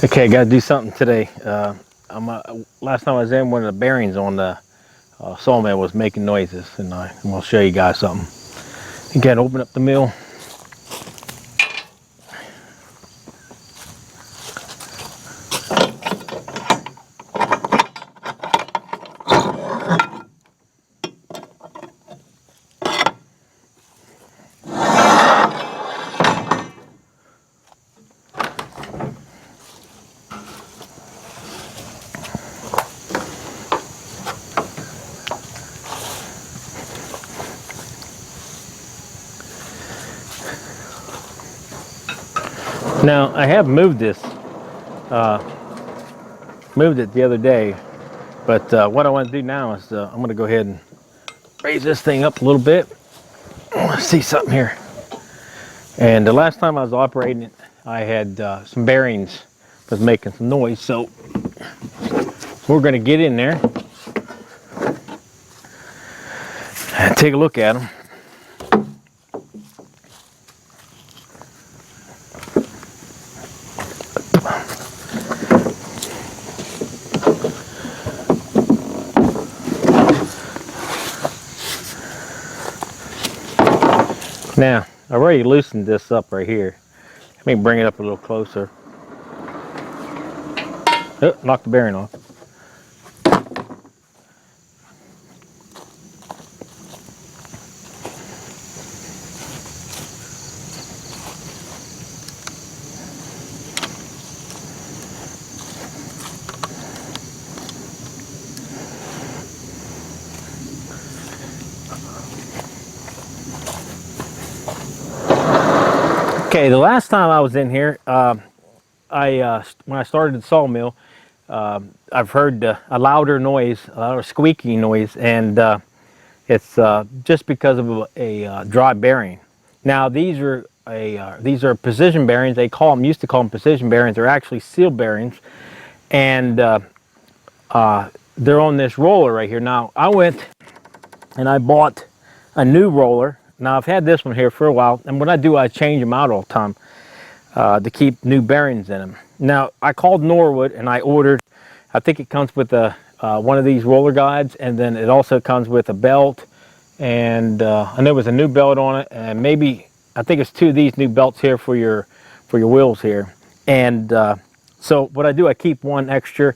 Okay, got to do something today. Last time I was in, one of the bearings on the sawmill was making noises, and I'm going to show you guys something. You got to open up the mill. Now, I have moved this, moved it the other day, but what I want to do now is I'm going to go ahead and raise this thing up a little bit. I want to see something here. And the last time I was operating it, I had some bearings was making some noise, so we're going to get in there and take a look at them. Now, I already loosened this up right here. Let me bring it up a little closer. Oh, knock the bearing off. Okay, the last time I was in here, when I started the sawmill, I've heard a louder noise, a louder squeaking noise, and it's just because of a dry bearing. Now these are precision bearings. They used to call them precision bearings. They're actually seal bearings, and they're on this roller right here. Now I went and I bought a new roller. Now I've had this one here for a while, and what I do, I change them out all the time to keep new bearings in them. Now I called Norwood and I ordered, I think it comes with one of these roller guides, and then it also comes with a belt, and I know there was a new belt on it, and maybe I think it's two of these new belts here for your wheels here. And so what I do, I keep one extra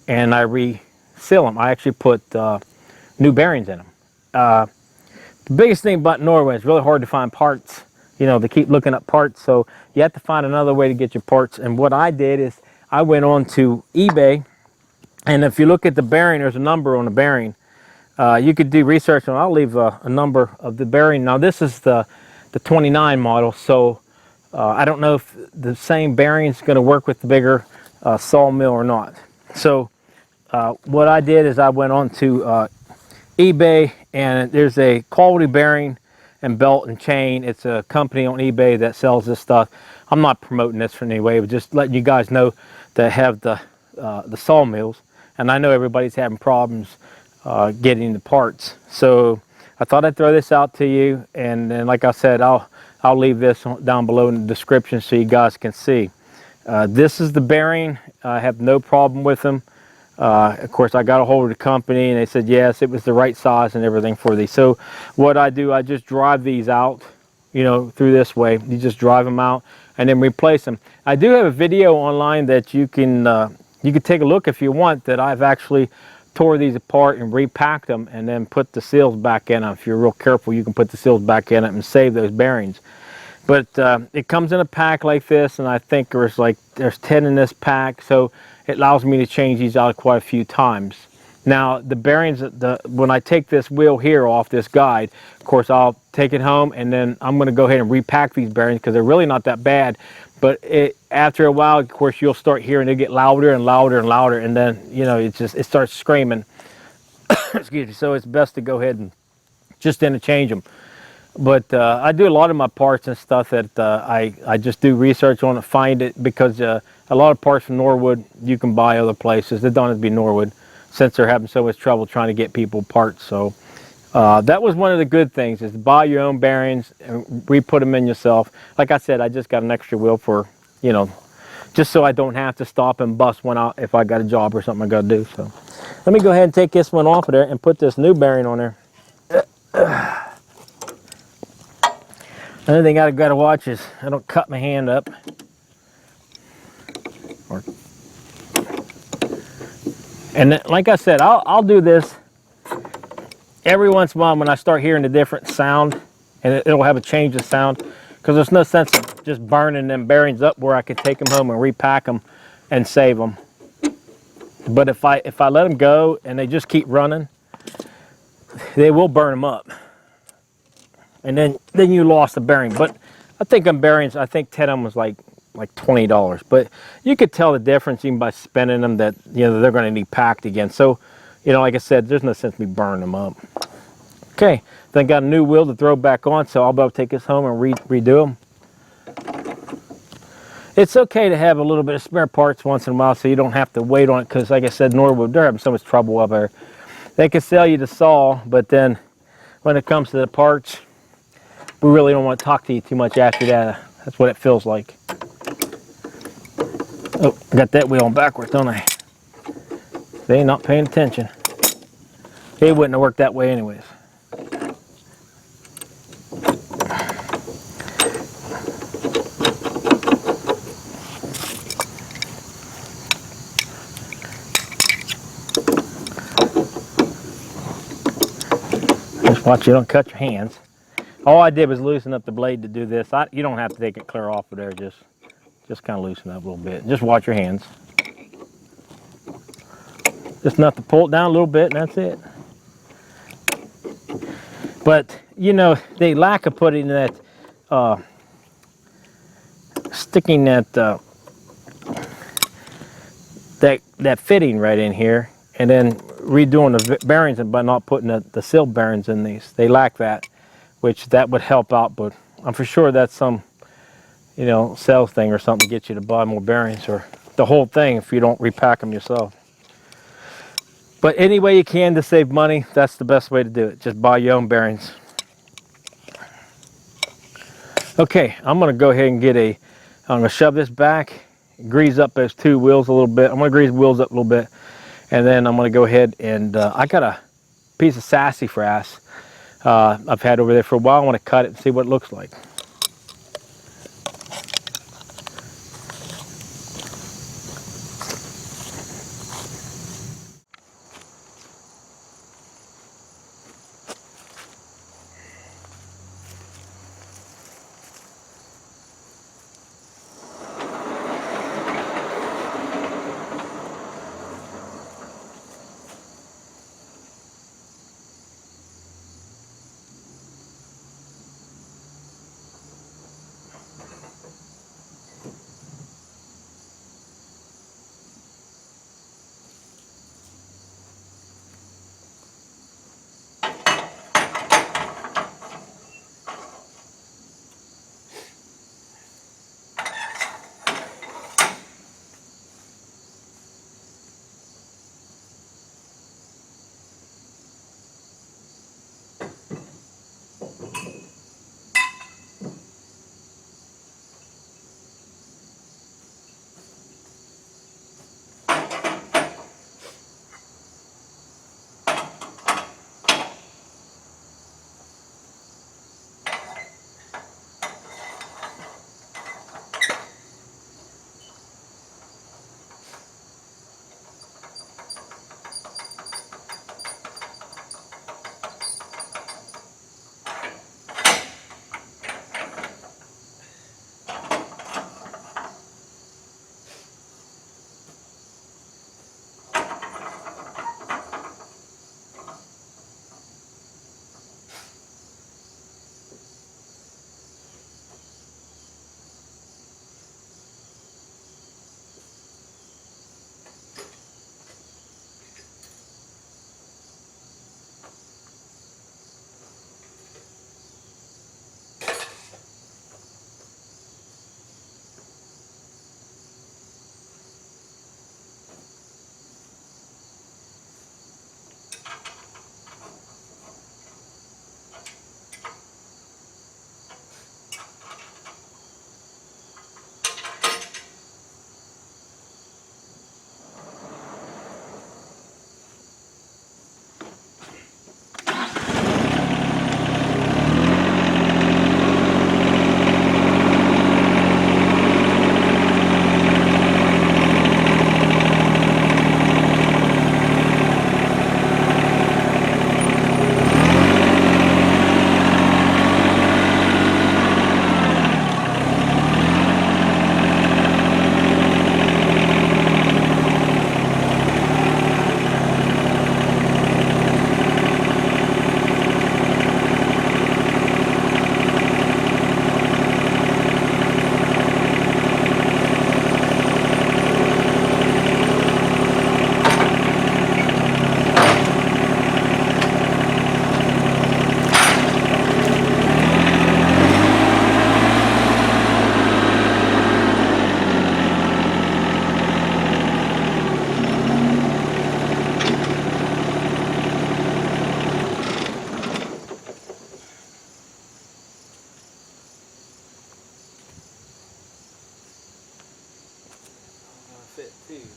and I reseal them. I actually put new bearings in them. The biggest thing about Norway is really hard to find parts. You know, they keep looking up parts, so you have to find another way to get your parts. And what I did is I went on to eBay, and if you look at the bearing, there's a number on the bearing. You could do research on. I'll leave a number of the bearing. Now this is the 29 model, so I don't know if the same bearing is going to work with the bigger sawmill or not. So what I did is I went on to eBay, and there's a quality bearing and belt and chain. It's a company on eBay that sells this stuff. I'm not promoting this for any way, but just letting you guys know that have the sawmills, and I know everybody's having problems getting the parts. So I thought I'd throw this out to you, and then like I said, I'll leave this down below in the description so you guys can see. This is the bearing. I have no problem with them. Of course, I got a hold of the company and they said yes, it was the right size and everything for these. So what I do, I just drive these out, you know, through this way. You just drive them out and then replace them. I do have a video online that you can take a look if you want, that I've actually tore these apart and repacked them and then put the seals back in them. If you're real careful, you can put the seals back in it and save those bearings. But it comes in a pack like this, and I think there's 10 in this pack, so it allows me to change these out quite a few times. Now the bearings, when I take this wheel here off this guide, of course I'll take it home and then I'm going to go ahead and repack these bearings because they're really not that bad. But after a while, of course, you'll start hearing it get louder and louder and louder, and then, you know, it starts screaming. Excuse me. So it's best to go ahead and just interchange them. But I do a lot of my parts and stuff that I just do research on it, find it, because a lot of parts from Norwood you can buy other places. They don't have to be Norwood, since they're having so much trouble trying to get people parts. So that was one of the good things, is to buy your own bearings and re-put them in yourself. Like I said, I just got an extra wheel for, you know, just so I don't have to stop and bust one out if I got a job or something I got to do. So let me go ahead and take this one off of there and put this new bearing on there. Another thing I got to watch is I don't cut my hand up. And then, like I said, I'll do this every once in a while when I start hearing a different sound, and it'll have a change of sound, because there's no sense of just burning them bearings up where I could take them home and repack them and save them. But if I let them go and they just keep running, they will burn them up, and then you lost the bearing. But I think on bearings, I think 10 of them was like $20. But you could tell the difference even by spinning them, that they're going to need packed again. So like I said, there's no sense in me burning them up. Okay, then I got a new wheel to throw back on, so I'll be able to take this home and redo them. It's okay to have a little bit of spare parts once in a while, so you don't have to wait on it, because like I said, Norwood, they're having so much trouble up there. They can sell you the saw, but then when it comes to the parts, we really don't want to talk to you too much after that. That's what it feels like. Oh, I got that wheel on backwards, don't I? They ain't not paying attention. It wouldn't have worked that way anyways. Just watch you don't cut your hands. All I did was loosen up the blade to do this. You don't have to take it clear off of there. Just kind of loosen up a little bit. Just watch your hands. Just enough to pull it down a little bit, and that's it. But the lack of putting that, sticking that that fitting right in here, and then redoing the bearings, and by not putting the seal bearings in these, they lack that, which that would help out. But I'm for sure that's some sales thing or something to get you to buy more bearings, or the whole thing if you don't repack them yourself. But any way you can to save money, that's the best way to do it. Just buy your own bearings. Okay, I'm going to go ahead and I'm going to shove this back, grease up those two wheels a little bit. I'm going to grease the wheels up a little bit, and then I'm going to go ahead and I got a piece of sassafras I've had over there for a while. I want to cut it and see what it looks like. fit too.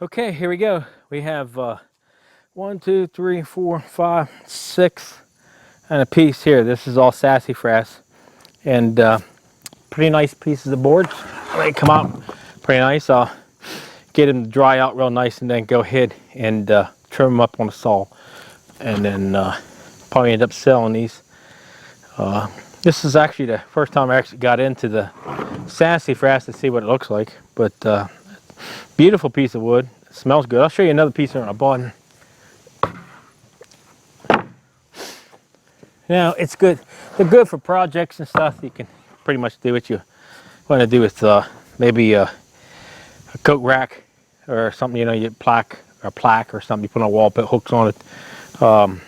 Okay, here we go. We have 1, 2, 3, 4, 5, 6 and a piece here. This is all sassafras, and pretty nice pieces of boards. They come out pretty nice. I'll get them to dry out real nice and then go ahead and trim them up on a saw, and then probably end up selling these. This is actually the first time I actually got into the sassafras to see what it looks like, but beautiful piece of wood. It smells good. I'll show you another piece here on a button. Now it's good. They're good for projects and stuff. You can pretty much do what you want to do with maybe a coat rack or something. You know, you plaque or something. You put on a wall, put hooks on it.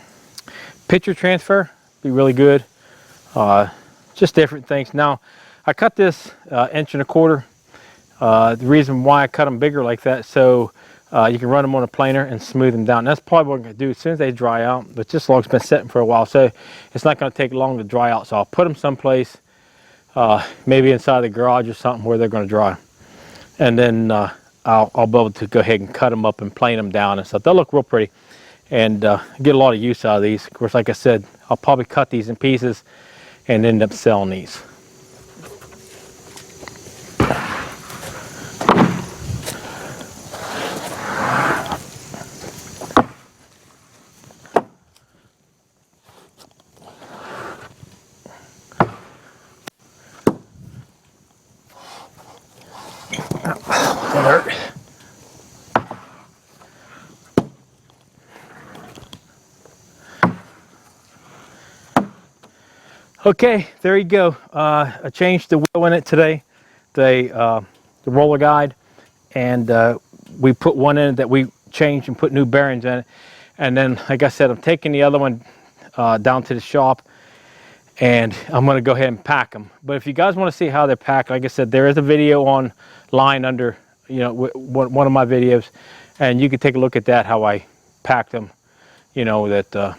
Picture transfer be really good. Just different things. Now I cut this 1.25 inch. The reason why I cut them bigger like that, so you can run them on a planer and smooth them down. And that's probably what I'm going to do as soon as they dry out. But this log's been sitting for a while, so it's not going to take long to dry out. So I'll put them someplace, maybe inside the garage or something where they're going to dry. And then I'll be able to go ahead and cut them up and plane them down and stuff. They'll look real pretty, and get a lot of use out of these. Of course, like I said, I'll probably cut these in pieces and end up selling these. Okay, there you go. I changed the wheel in it today, the roller guide, and we put one in that we changed and put new bearings in it. And then, like I said, I'm taking the other one down to the shop, and I'm going to go ahead and pack them. But if you guys want to see how they're packed, like I said, there is a video online under, you know, one of my videos, and you can take a look at that, how I packed them. You know, that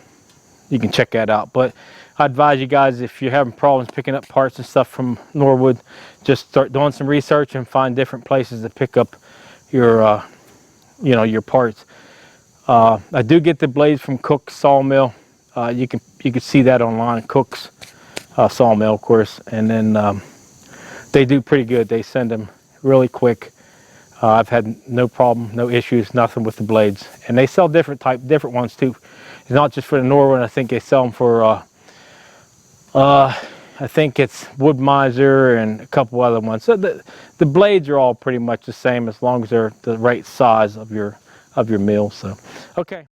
you can check that out. But I advise you guys, if you're having problems picking up parts and stuff from Norwood, just start doing some research and find different places to pick up your, you know, your parts. I do get the blades from Cook's Sawmill. You can see that online, Cook's Sawmill, of course. And then they do pretty good. They send them really quick. I've had no problem, no issues, nothing with the blades. And they sell different ones too. It's not just for the Norwood. I think they sell them for I think it's Wood Miser and a couple other ones. So the blades are all pretty much the same as long as they're the right size of your mill. So okay.